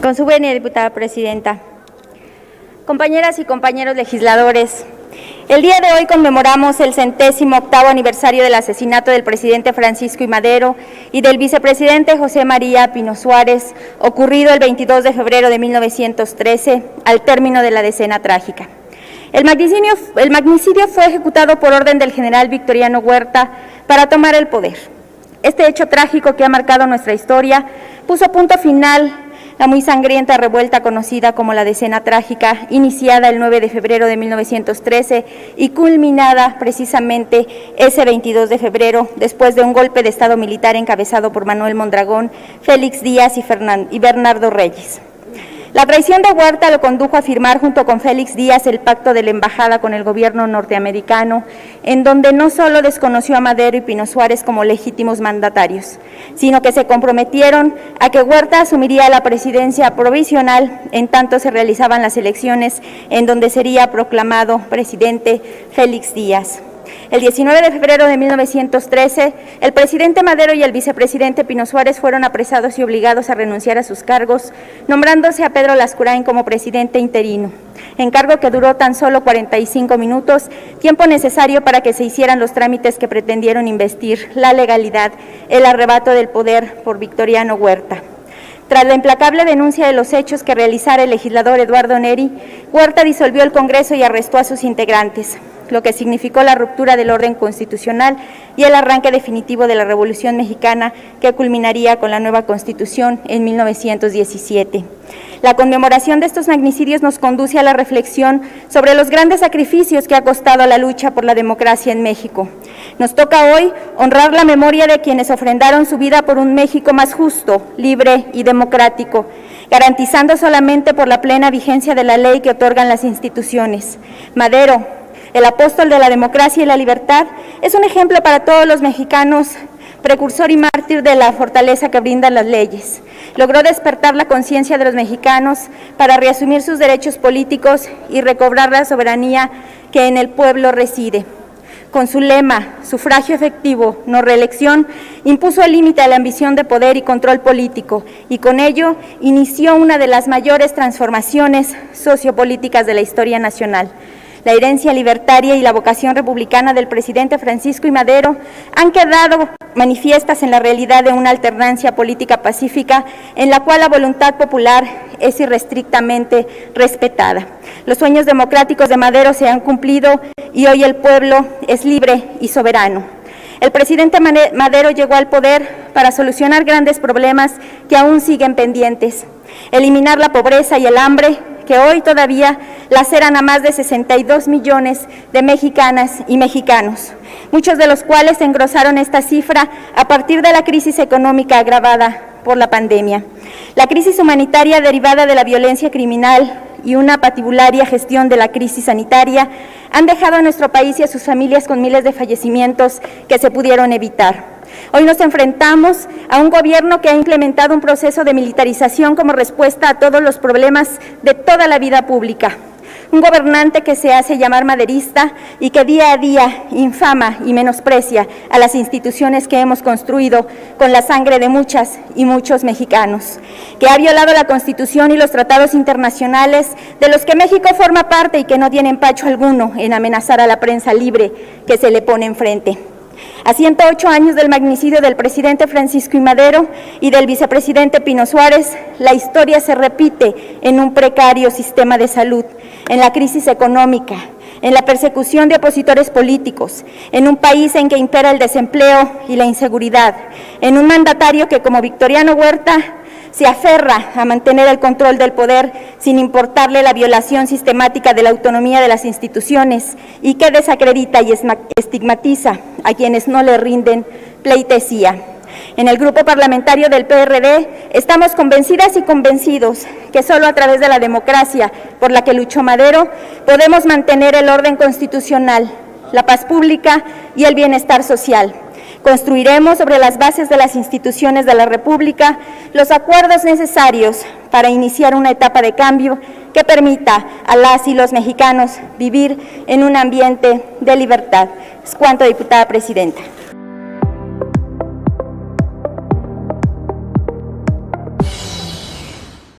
Con su venia, diputada presidenta. Compañeras y compañeros legisladores, el día de hoy conmemoramos el 108º aniversario del asesinato del presidente Francisco I. Madero y del vicepresidente José María Pino Suárez, ocurrido el 22 de febrero de 1913, al término de la decena trágica. El magnicidio fue ejecutado por orden del general Victoriano Huerta para tomar el poder. Este hecho trágico que ha marcado nuestra historia puso punto final la muy sangrienta revuelta conocida como la Decena Trágica, iniciada el 9 de febrero de 1913 y culminada precisamente ese 22 de febrero, después de un golpe de Estado militar encabezado por Manuel Mondragón, Félix Díaz y Bernardo Reyes. La traición de Huerta lo condujo a firmar junto con Félix Díaz el pacto de la embajada con el gobierno norteamericano, en donde no solo desconoció a Madero y Pino Suárez como legítimos mandatarios, sino que se comprometieron a que Huerta asumiría la presidencia provisional en tanto se realizaban las elecciones, en donde sería proclamado presidente Félix Díaz. El 19 de febrero de 1913, el presidente Madero y el vicepresidente Pino Suárez fueron apresados y obligados a renunciar a sus cargos, nombrándose a Pedro Lascurain como presidente interino, encargo que duró tan solo 45 minutos, tiempo necesario para que se hicieran los trámites que pretendieron investir la legalidad, el arrebato del poder por Victoriano Huerta. Tras la implacable denuncia de los hechos que realizara el legislador Eduardo Neri, Huerta disolvió el Congreso y arrestó a sus integrantes, lo que significó la ruptura del orden constitucional y el arranque definitivo de la Revolución Mexicana, que culminaría con la nueva Constitución en 1917. La conmemoración de estos magnicidios nos conduce a la reflexión sobre los grandes sacrificios que ha costado la lucha por la democracia en México. Nos toca hoy honrar la memoria de quienes ofrendaron su vida por un México más justo, libre y democrático, garantizando solamente por la plena vigencia de la ley que otorgan las instituciones. Madero, el apóstol de la democracia y la libertad, es un ejemplo para todos los mexicanos, precursor y mártir de la fortaleza que brindan las leyes. Logró despertar la conciencia de los mexicanos para reasumir sus derechos políticos y recobrar la soberanía que en el pueblo reside. Con su lema, sufragio efectivo, no reelección, impuso el límite a la ambición de poder y control político y con ello inició una de las mayores transformaciones sociopolíticas de la historia nacional. La herencia libertaria y la vocación republicana del presidente Francisco I. Madero han quedado manifiestas en la realidad de una alternancia política pacífica en la cual la voluntad popular es irrestrictamente respetada. Los sueños democráticos de Madero se han cumplido y hoy el pueblo es libre y soberano. El presidente Madero llegó al poder para solucionar grandes problemas que aún siguen pendientes, eliminar la pobreza y el hambre, que hoy todavía laceran a más de 62 millones de mexicanas y mexicanos, muchos de los cuales engrosaron esta cifra a partir de la crisis económica agravada por la pandemia. La crisis humanitaria derivada de la violencia criminal y una patibularia gestión de la crisis sanitaria han dejado a nuestro país y a sus familias con miles de fallecimientos que se pudieron evitar. Hoy nos enfrentamos a un gobierno que ha implementado un proceso de militarización como respuesta a todos los problemas de toda la vida pública. Un gobernante que se hace llamar maderista y que día a día infama y menosprecia a las instituciones que hemos construido con la sangre de muchas y muchos mexicanos, que ha violado la Constitución y los tratados internacionales de los que México forma parte y que no tiene empacho alguno en amenazar a la prensa libre que se le pone enfrente. A 108 años del magnicidio del presidente Francisco I. Madero y del vicepresidente Pino Suárez, la historia se repite en un precario sistema de salud, en la crisis económica, en la persecución de opositores políticos, en un país en que impera el desempleo y la inseguridad, en un mandatario que, como Victoriano Huerta, se aferra a mantener el control del poder sin importarle la violación sistemática de la autonomía de las instituciones y que desacredita y estigmatiza a quienes no le rinden pleitesía. En el grupo parlamentario del PRD estamos convencidas y convencidos que solo a través de la democracia por la que luchó Madero podemos mantener el orden constitucional, la paz pública y el bienestar social. Construiremos sobre las bases de las instituciones de la República los acuerdos necesarios para iniciar una etapa de cambio que permita a las y los mexicanos vivir en un ambiente de libertad. Es cuanto, diputada presidenta.